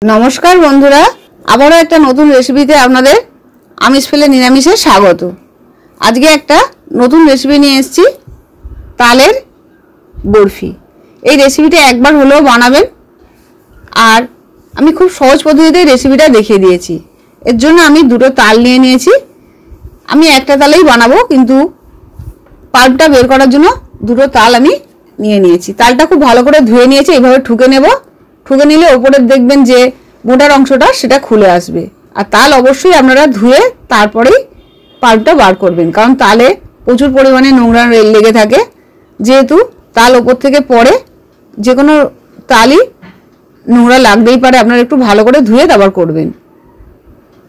नमस्कार बंधुरा आबारो एक नतून रेसिपिते आपनादेर आमिष फेले निरामिषे स्वागत। आज के एक नतून रेसिपि निये एसेछि तालेर बरफी। এই রেসিপিটা একবার হলেও বানাবেন আর আমি খুব সহজ পদ্ধতিতে রেসিপিটা দেখিয়ে দিয়েছি। এর জন্য আমি দুটো তাল নিয়ে নিয়েছি। আমি একটা তালেই বানাবো কিন্তু পাল্পটা বের করার জন্য দুটো তাল আমি নিয়ে নিয়েছি। তালটা খুব ভালো করে ধুয়ে নিয়েছি, এইভাবে ঠুকে নেব। ঠুকে নিলে উপরে দেখবেন যে মোটার অংশটা সেটা খুলে আসবে। আর তাল অবশ্যই আপনারা ধুয়ে তারপরেই পাল্পটা বার করবেন, কারণ তালে প্রচুর পরিমাণে নোংরা লেগে থাকে। যেহেতু তাল উপর থেকে পড়ে যে কোনো তালই নোংরা লাগতেই পারে, আপনারা একটু ভালো করে ধুয়ে তারপর করবেন।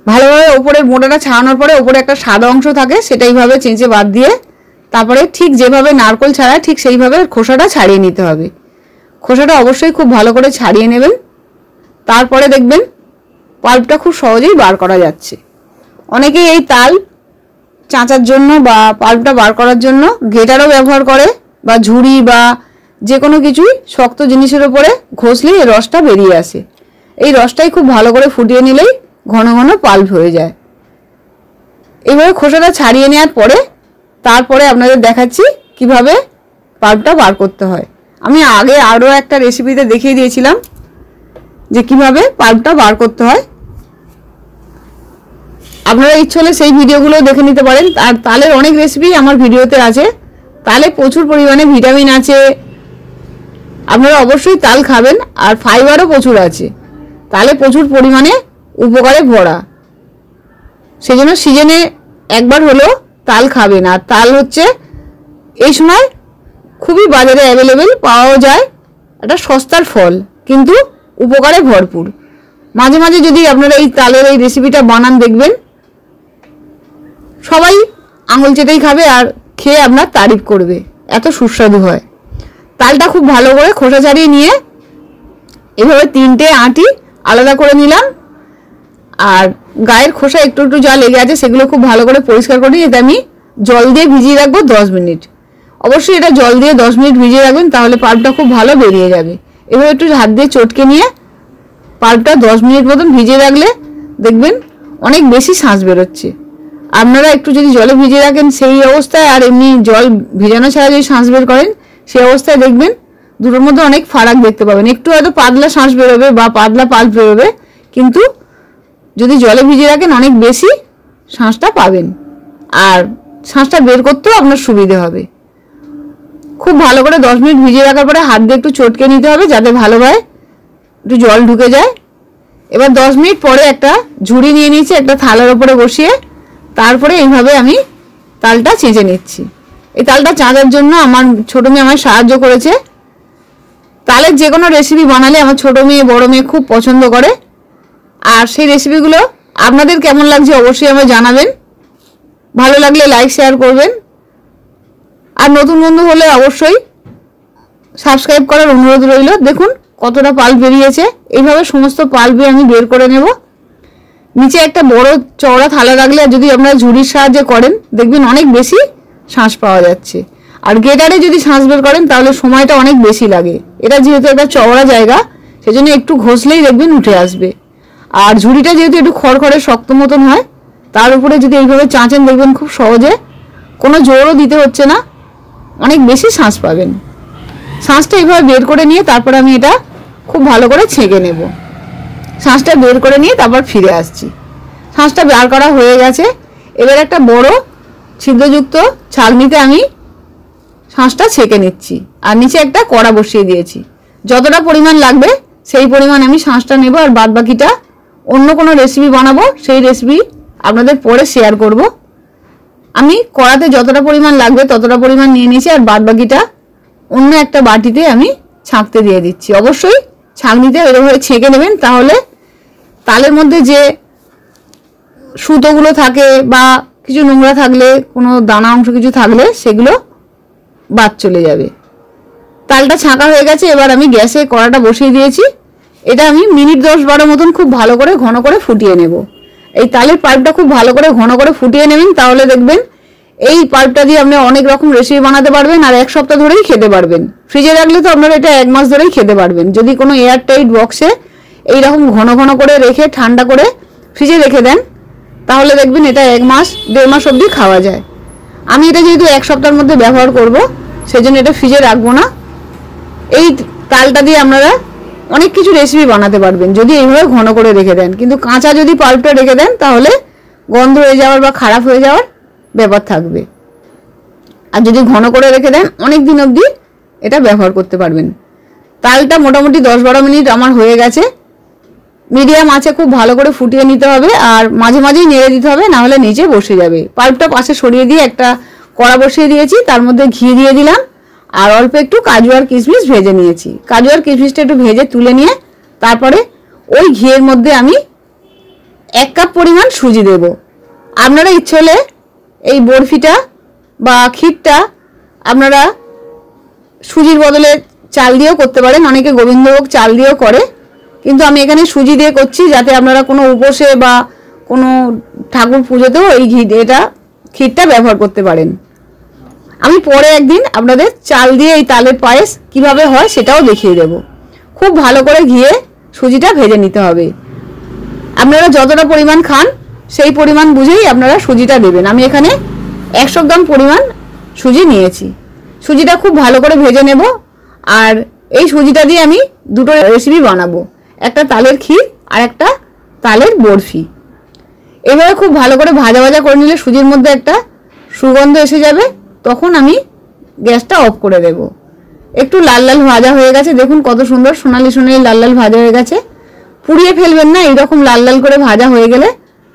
ভালোভাবে উপরের মোটাটা ছাড়ানোর পরে উপরে একটা সাদা অংশ থাকে, সেটা এইভাবে চেঁচে বাদ দিয়ে তারপরে ঠিক যেভাবে নারকেল ছাড়ায় ঠিক সেইভাবে খোসাটা ছাড়িয়ে নিতে হবে। খোসাটা অবশ্যই খুব ভালো করে ছাড়িয়ে নেবেন, তারপরে দেখবেন পাল্পটা খুব সহজেই বার করা যাচ্ছে। অনেকেই এই তাল চাঁচার জন্য বা পাল্পটা বার করার জন্য গ্রেটারও ব্যবহার করে বা ঝুড়ি বা যে কোনো কিছুই শক্ত জিনিসের উপরে ঘষলে এই রসটা বেরিয়ে আসে। এই রসটাই খুব ভালো করে ফুটিয়ে নিলেই ঘন ঘন পাল্প হয়ে যায়। এইভাবে খোসাটা ছাড়িয়ে নেওয়ার পরে তারপরে আপনাদের দেখাচ্ছি কিভাবে পাল্পটা বার করতে হয়। আমি আগে আরও একটা রেসিপিতে দেখিয়ে দিয়েছিলাম যে কিভাবে পাল্পটা বার করতে হয়। আপনারা ইচ্ছে হলে সেই ভিডিওগুলো দেখে নিতে পারেন। আর তালের অনেক রেসিপি আমার ভিডিওতে আছে। তালে প্রচুর পরিমাণে ভিটামিন আছে, আপনারা অবশ্যই তাল খাবেন। আর ফাইবারও প্রচুর আছে, তালে প্রচুর পরিমাণে উপকারে ভরা। সেজন্য সিজনে একবার হলেও তাল খাবেন। আর তাল হচ্ছে এই সময় খুবই বাজারে অ্যাভেলেবেল পাওয়াও যায়, একটা সস্তার ফল কিন্তু উপকারে ভরপুর। মাঝে মাঝে যদি আপনারা এই তালের এই রেসিপিটা বানান দেখবেন সবাই আঙুল চেটেই খাবে আর খেয়ে আপনার তারিফ করবে, এত সুস্বাদু হয়। তালটা খুব ভালো করে খোসা ছাড়িয়ে নিয়ে এভাবে তিনটে আঁটি আলাদা করে নিলাম। আর গায়ের খোসা একটু একটু যা লেগে আছে সেগুলো খুব ভালো করে পরিষ্কার করে নিয়ে আমি জল দিয়ে ভিজিয়ে রাখবো 10 মিনিট। অবশ্যই এটা জল দিয়ে 10 মিনিট ভিজিয়ে রাখবেন, তাহলে পাল্পটা খুব ভালো বেরিয়ে যাবে। এভাবে একটু হাত দিয়ে চটকে নিয়ে পাল্পটা 10 মিনিট মতন ভিজিয়ে রাখলে দেখবেন অনেক বেশি শাঁস বেরোচ্ছে। আপনারা একটু যদি জলে ভিজিয়ে রাখেন সেই অবস্থায় আর এমনি জল ভিজানো ছাড়া যদি শাঁস বের করেন সেই অবস্থায় দেখবেন দুটোর মধ্যে অনেক ফারাক দেখতে পাবেন। একটু হয়তো পাতলা শাঁস বেরোবে বা পাতলা পাল্প বেরোবে, কিন্তু যদি জলে ভিজিয়ে রাখেন অনেক বেশি শাঁসটা পাবেন আর শাঁসটা বের করতেও আপনার সুবিধে হবে। খুব ভালো করে 10 মিনিট ভিজিয়ে রাখার পরে হাত দিয়ে একটু চটকে নিতে হবে যাতে ভালোভাবে একটু জল ঢুকে যায়। এবার 10 মিনিট পরে একটা ঝুড়ি নিয়ে নিয়েছি, একটা থালার উপরে বসিয়ে তারপরে এইভাবে আমি তালটা চেঁচে নিচ্ছি। এই তালটা চাঁচার জন্য আমার ছোট মেয়ে আমায় সাহায্য করেছে। তালের যে কোনো রেসিপি বানালে আমার ছোট মেয়ে বড় মেয়ে খুব পছন্দ করে। আর সেই রেসিপিগুলো আপনাদের কেমন লাগছে অবশ্যই আমায় জানাবেন। ভালো লাগলে লাইক শেয়ার করবেন। আর নতুন বন্ধু হলে অবশ্যই সাবস্ক্রাইব করার অনুরোধ রইল। দেখুন কতটা পাল্প বেরিয়েছে। এইভাবে সমস্ত পাল্পই আমি বের করে নেব। নিচে একটা বড় চওড়া থালা রাখলে যদি আপনারা ঝুড়ির সাহায্যে করেন দেখবেন অনেক বেশি শাঁস পাওয়া যাচ্ছে। আর গ্রেটারে যদি শাঁস বের করেন তাহলে সময়টা অনেক বেশি লাগে। এটা যেহেতু একটা চওড়া জায়গা সেজন্য একটু ঘষলেই দেখবেন উঠে আসবে। আর ঝুড়িটা যেহেতু একটু খড়খড়ে শক্ত মতন হয়, তার উপরে যদি এইভাবে চাঁচেন দেখবেন খুব সহজে, কোনো জোরও দিতে হচ্ছে না, অনেক বেশি শাঁস পাবেন। শাঁসটা এইভাবে বের করে নিয়ে তারপর আমি এটা খুব ভালো করে ছেঁকে নেব। শাঁসটা বের করে নিয়ে তারপর ফিরে আসছি। শাঁসটা বের করা হয়ে গেছে। এবার একটা বড় ছিদ্রযুক্ত ছাঁকনিতে আমি শাঁসটা ছেঁকে নিচ্ছি। আর নিচে একটা কড়া বসিয়ে দিয়েছি। যতটা পরিমাণ লাগবে সেই পরিমাণ আমি শাঁসটা নেব। আর বাদ বাকিটা অন্য কোনো রেসিপি বানাবো, সেই রেসিপি আপনাদের পরে শেয়ার করব। আমি কড়াতে যতটা পরিমাণ লাগবে ততটা পরিমাণ নিয়ে নিয়েছি। আর বাদ বাকিটা অন্য একটা বাটিতে আমি ছাঁকতে দিয়ে দিচ্ছি। অবশ্যই ছাঁকনিতে এরকমভাবে ছেঁকে নেবেন, তাহলে তালের মধ্যে যে সুতোগুলো থাকে বা কিছু নোংরা থাকলে কোনো দানা অংশ কিছু থাকলে সেগুলো বাদ চলে যাবে। তালটা ছাঁকা হয়ে গেছে। এবার আমি গ্যাসে কড়াটা বসিয়ে দিয়েছি। এটা আমি মিনিট 10-12 মতন খুব ভালো করে ঘন করে ফুটিয়ে নেব। এই তালের পাল্পটা খুব ভালো করে ঘন করে ফুটিয়ে নেবেন, তাহলে দেখবেন এই পাল্পটা দিয়ে আপনি অনেক রকম রেসিপি বানাতে পারবেন আর এক সপ্তাহ ধরেই খেতে পারবেন। ফ্রিজে রাখলে তো আপনারা এটা 1 মাস ধরেই খেতে পারবেন। যদি কোনো এয়ার টাইট বক্সে এই রকম ঘন ঘন করে রেখে ঠান্ডা করে ফ্রিজে রেখে দেন, তাহলে দেখবেন এটা 1 মাস 1.5 মাস অবধি খাওয়া যায়। আমি এটা যেহেতু 1 সপ্তাহের মধ্যে ব্যবহার করব, সেজন্য এটা ফ্রিজে রাখবো না। এই তালটা দিয়ে আপনারা অনেক কিছু রেসিপি বানাতে পারবেন যদি এইভাবে ঘন করে রেখে দেন, কিন্তু কাঁচা যদি পাল্পটা রেখে দেন তাহলে গন্ধ হয়ে যাওয়ার বা খারাপ হয়ে যাওয়ার ব্যাপার থাকবে। আর যদি ঘন করে রেখে দেন অনেক দিন অবধি এটা ব্যবহার করতে পারবেন। তালটা মোটামুটি 10-12 মিনিট আমার হয়ে গেছে। মিডিয়াম আঁচে খুব ভালো করে ফুটিয়ে নিতে হবে, আর মাঝে মাঝেই নেড়ে দিতে হবে, না হলে নিচে বসে যাবে। পাল্পটা পাশে সরিয়ে দিয়ে একটা কড়া বসিয়ে দিয়েছি, তার মধ্যে ঘি দিয়ে দিলাম, আর অল্প একটু কাজু আর কিশমিশ ভেজে নিয়েছি। কাজু আর কিশমিশটা একটু ভেজে তুলে নিয়ে তারপরে ওই ঘিয়ের মধ্যে আমি 1 কাপ পরিমাণ সুজি দেব। আপনারা ইচ্ছে হলে এই বরফিটা বা ক্ষীরটা আপনারা সুজির বদলে চাল দিয়েও করতে পারেন, অনেকে গোবিন্দভোগ চাল দিয়েও করে, কিন্তু আমি এখানে সুজি দিয়ে করছি যাতে আপনারা কোনো উপোসে বা কোনো ঠাকুর পুজোতেও এই ক্ষীরটা ব্যবহার করতে পারেন। আমি পরে একদিন আপনাদের চাল দিয়ে এই তালের পায়েস কিভাবে হয় সেটাও দেখিয়ে দেব। খুব ভালো করে ঘিয়ে সুজিটা ভেজে নিতে হবে। আপনারা যতটা পরিমাণ খান সেই পরিমাণ বুঝেই আপনারা সুজিটা দেবেন। আমি এখানে 100 গ্রাম পরিমাণ সুজি নিয়েছি। সুজিটা খুব ভালো করে ভেজে নেব, আর এই সুজিটা দিয়ে আমি দুটো রেসিপি বানাবো, একটা তালের ক্ষীর আর একটা তালের বরফি। এভাবে খুব ভালো করে ভাজা ভাজা করে নিলে সুজির মধ্যে একটা সুগন্ধ এসে যাবে, তখন আমি গ্যাসটা অফ করে দেব। একটু লাল লাল ভাজা হয়ে গেছে, দেখুন কত সুন্দর সোনালি সোনালি লাল লাল ভাজা হয়ে গেছে। পুড়িয়ে ফেলবেন না, এইরকম লাল লাল করে ভাজা হয়ে গেলে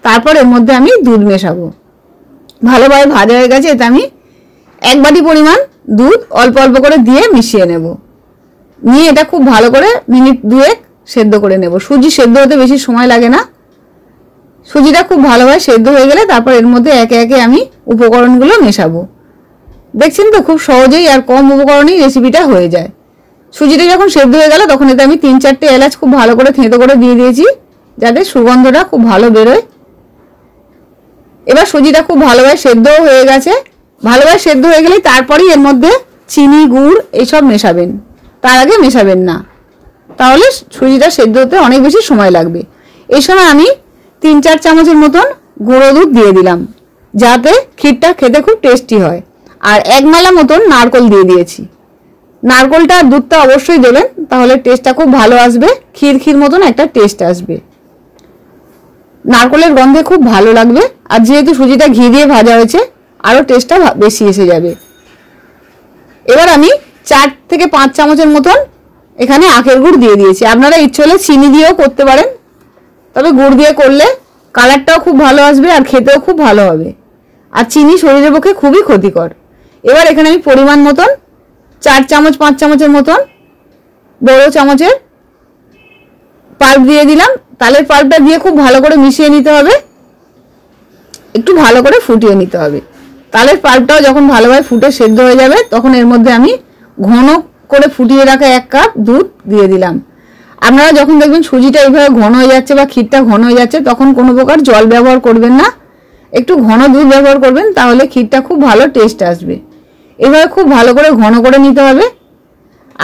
তারপর এর মধ্যে আমি দুধ মেশাবো। ভালোভাবে ভাজা হয়ে গেছে, এটা আমি 1 বাটি পরিমাণ দুধ অল্প অল্প করে দিয়ে মিশিয়ে নেব। নিয়ে এটা খুব ভালো করে মিনিট 2 সেদ্ধ করে নেব। সুজি সেদ্ধ হতে বেশি সময় লাগে না। সুজিটা খুব ভালোভাবে সেদ্ধ হয়ে গেলে তারপর এর মধ্যে একে একে আমি উপকরণগুলো মেশাবো। দেখছেন তো খুব সহজেই আর কম উপকরণেই রেসিপিটা হয়ে যায়। সুজিটা যখন সেদ্ধ হয়ে গেল তখন এতে আমি 3-4টে এলাচ খুব ভালো করে থেঁতো করে দিয়ে দিয়েছি, যাতে সুগন্ধটা খুব ভালো বেরোয়। এবার সুজিটা খুব ভালোভাবে সেদ্ধ হয়ে গেছে। ভালোভাবে সেদ্ধ হয়ে গেলে তারপরেই এর মধ্যে চিনি, গুড় এইসব মেশাবেন, তার আগে মেশাবেন না, তাহলে সুজিটা সেদ্ধ হতে অনেক বেশি সময় লাগবে। এই সময় আমি 3-4 চামচের মতন গুঁড়ো দুধ দিয়ে দিলাম, যাতে ক্ষীরটা খেতে খুব টেস্টি হয়। আর 1 মালা মতন নারকেল দিয়ে দিয়েছি। নারকেলটা আর দুধটা অবশ্যই দেবেন, তাহলে টেস্টটা খুব ভালো আসবে, ক্ষীর মতন একটা টেস্ট আসবে, নারকেলের গন্ধে খুব ভালো লাগবে। আর যেহেতু সুজিটা ঘি দিয়ে ভাজা হয়েছে আরও টেস্টটা বেশি এসে যাবে। এবার আমি 4 থেকে 5 চামচের মতন এখানে আখের গুড় দিয়ে দিয়েছি। আপনারা ইচ্ছে হলে চিনি দিয়েও করতে পারেন, তবে গুড় দিয়ে করলে কালারটাও খুব ভালো আসবে আর খেতেও খুব ভালো হবে। আর চিনি শরীরের পক্ষে খুবই ক্ষতিকর। এবার এখানে আমি পরিমাণ মতন 4 চামচ 5 চামচের মতন বড় চামচের পাল্প দিয়ে দিলাম। তালের পাল্পটা দিয়ে খুব ভালো করে মিশিয়ে নিতে হবে, একটু ভালো করে ফুটিয়ে নিতে হবে। তালের পাল্পটাও যখন ভালোভাবে ফুটে সেদ্ধ হয়ে যাবে তখন এর মধ্যে আমি ঘন করে ফুটিয়ে রাখা 1 কাপ দুধ দিয়ে দিলাম। আপনারা যখন দেখবেন সুজিটা এইভাবে ঘন হয়ে যাচ্ছে বা ক্ষীরটা ঘন হয়ে যাচ্ছে তখন কোনো প্রকার জল ব্যবহার করবেন না, একটু ঘন দুধ ব্যবহার করবেন, তাহলে ক্ষীরটা খুব ভালো টেস্ট আসবে। এভাবে খুব ভালো করে ঘন করে নিতে হবে।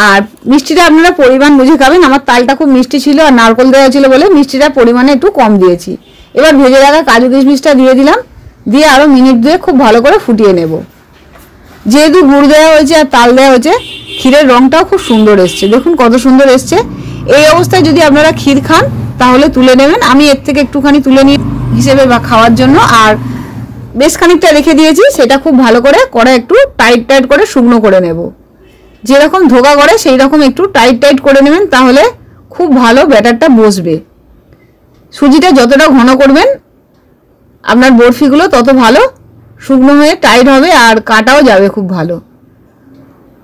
আর মিষ্টিটা আপনারা পরিমাণ বুঝে খাবেন। আমার তালটা খুব মিষ্টি ছিল আর নারকেল দেওয়া ছিল বলে মিষ্টিটা পরিমাণে একটু কম দিয়েছি। এবার ভেজে রাখা কাজু কিশমিশটা দিয়ে দিলাম, দিয়ে আরও মিনিট 2 খুব ভালো করে ফুটিয়ে নেব। যেহেতু গুড় দেওয়া হয়েছে আর তাল দেওয়া হয়েছে, ক্ষীরের রঙটাও খুব সুন্দর এসছে, দেখুন কত সুন্দর এসছে। এই অবস্থায় যদি আপনারা ক্ষীর খান তাহলে তুলে নেবেন। আমি এর থেকে একটুখানি তুলে নিয়ে হিসেবে বা খাওয়ার জন্য আর বেশ খানিকটা রেখে দিয়েছি। সেটা খুব ভালো করে কড়া একটু টাইট করে শুকনো করে নেব। যেরকম ধোকা করে সেই রকম একটু টাইট করে নেবেন, তাহলে খুব ভালো ব্যাটারটা বসবে। সুজিটা যতটা ঘন করবেন আপনার বরফিগুলো তত ভালো শুকনো হয়ে টাইট হবে আর কাটাও যাবে খুব ভালো।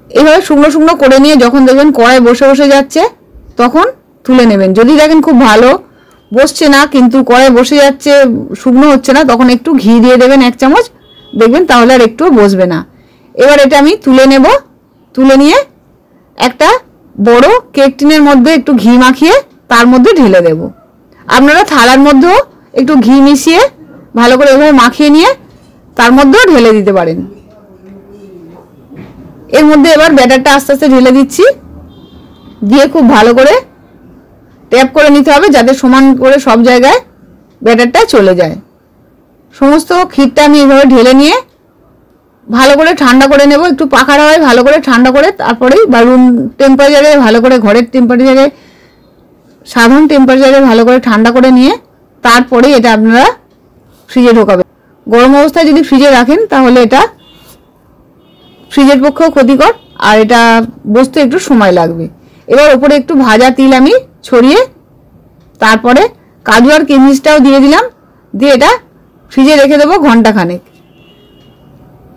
এইভাবে শুকনো শুকনো করে নিয়ে যখন দেখবেন কড়াই বসে যাচ্ছে তখন তুলে নেবেন। যদি দেখেন খুব ভালো বসছে না কিন্তু কড়াই বসে যাচ্ছে, শুকনো হচ্ছে না, তখন একটু ঘি দিয়ে দেবেন 1 চামচ, দেখবেন তাহলে আর একটুও বসবে না। এবার এটা আমি তুলে নেব। তুলে নিয়ে একটা বড় কেক টিনের মধ্যে একটু ঘি মাখিয়ে তার মধ্যে ঢেলে দেব। আপনারা থালার মধ্যেও একটু ঘি মিশিয়ে ভালো করে এভাবে মাখিয়ে নিয়ে তার মধ্যেও ঢেলে দিতে পারেন। এর মধ্যে এবার ব্যাটারটা আস্তে আস্তে ঢেলে দিচ্ছি, দিয়ে খুব ভালো করে ট্যাপ করে নিতে হবে যাতে সমান করে সব জায়গায় ব্যাটারটা চলে যায়। সমস্ত ক্ষীরটা আমি এইভাবে ঢেলে নিয়ে ভালো করে ঠান্ডা করে নেব, একটু পাখার হাওয়ায় ভালো করে ঠান্ডা করে তারপরেই, বা রুম টেম্পারেচারে ভালো করে, ঘরের টেম্পারেচারে, সাধারণ টেম্পারেচারে ভালো করে ঠান্ডা করে নিয়ে তারপরে এটা আপনারা ফ্রিজে ঢোকাবেন। গরম অবস্থায় যদি ফ্রিজে রাখেন তাহলে এটা ফ্রিজের পক্ষেও ক্ষতিকর, আর এটা বসতে একটু সময় লাগবে। এবার ওপরে একটু ভাজা তিল আমি ছড়িয়ে তারপরে কাজু আর কিশমিশটাও দিয়ে দিলাম, দিয়ে এটা ফ্রিজে রেখে দেবো ঘন্টাখানেক।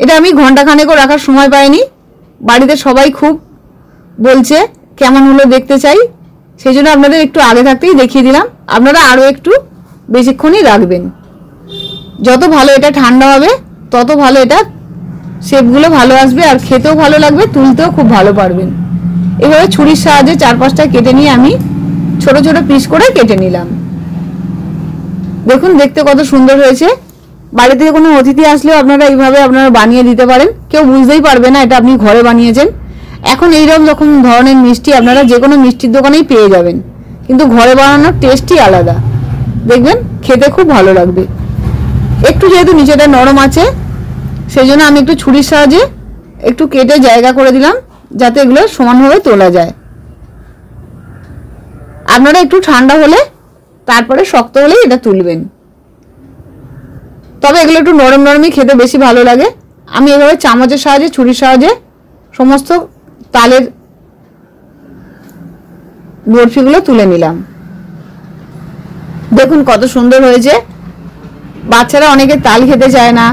এটা আমি ঘন্টাখানেকও রাখার সময় পাইনি, বাড়িতে সবাই খুব বলছে কেমন হলো দেখতে চাই, সেই জন্য আপনাদের একটু আগে থাকতেই দেখিয়ে দিলাম। আপনারা আরও একটু বেশিক্ষণই রাখবেন, যত ভালো এটা ঠান্ডা হবে তত ভালো এটা শেপগুলো ভালো আসবে, আর খেতেও ভালো লাগবে, তুলতেও খুব ভালো পারবেন। এভাবে ছুরির সাহায্যে 4-5টা কেটে নিয়ে আমি ছোট ছোট পিস করে কেটে নিলাম। দেখুন দেখতে কত সুন্দর হয়েছে। বাড়িতে কোনো অতিথি আসলেও আপনারা এইভাবে আপনারা বানিয়ে দিতে পারেন, কেউ বুঝতেই পারবে না এটা আপনি ঘরে বানিয়েছেন। এখন এইরকম ধরনের মিষ্টি আপনারা যে কোনো মিষ্টির দোকানেই পেয়ে যাবেন, কিন্তু ঘরে বানানোর টেস্টই আলাদা, দেখবেন খেতে খুব ভালো লাগবে। একটু যেহেতু নিচেটা নরম আছে সেই জন্য আমি একটু ছুরির সাহায্যে একটু কেটে জায়গা করে দিলাম যাতে এগুলো সমানভাবে তোলা যায়। আপনারা একটু ঠান্ডা হলে তারপরে শক্ত হলেই এটা তুলবেন, তবে এগুলো একটু নরম নরমই খেতে বেশি ভালো লাগে। আমি এভাবে চামচের সাহায্যে, ছুরির সাহায্যে সমস্ত তালের বরফিগুলো তুলে নিলাম। দেখুন কত সুন্দর হয়েছে। বাচ্চারা অনেকে তাল খেতে চায় না,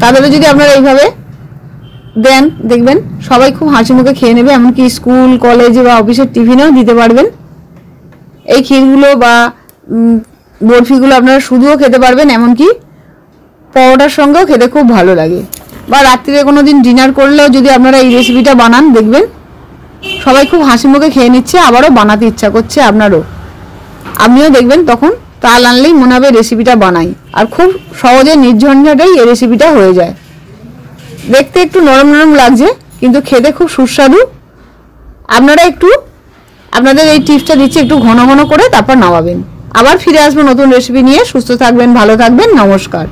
তাদেরও যদি আপনারা এইভাবে দেন দেখবেন সবাই খুব হাসি মুখে খেয়ে নেবে, এমনকি স্কুল কলেজে বা অফিসের টিফিনেও দিতে পারবেন। এই ক্ষীরগুলো বা বরফিগুলো আপনারা শুধুও খেতে পারবেন, এমনকি পরোটার সঙ্গেও খেতে খুব ভালো লাগে, বা রাত্রিরে কোনো দিন ডিনার করলেও যদি আপনারা এই রেসিপিটা বানান দেখবেন সবাই খুব হাসি মুখে খেয়ে নিচ্ছে, আবারও বানাতে ইচ্ছা করছে আপনারও। আপনিও দেখবেন তখন তাল আনলেই মনে হবে রেসিপিটা বানাই, আর খুব সহজে নির্ঝঞ্ঝাটেই এই রেসিপিটা হয়ে যায়। দেখতে একটু নরম নরম লাগছে কিন্তু খেতে খুব সুস্বাদু। আপনারা একটু আপনাদের এই টিপসটা দিচ্ছি, একটু ঘন ঘন করে তারপর নামাবেন। আবার ফিরে আসবো নতুন রেসিপি নিয়ে। সুস্থ থাকবেন, ভালো থাকবেন, নমস্কার।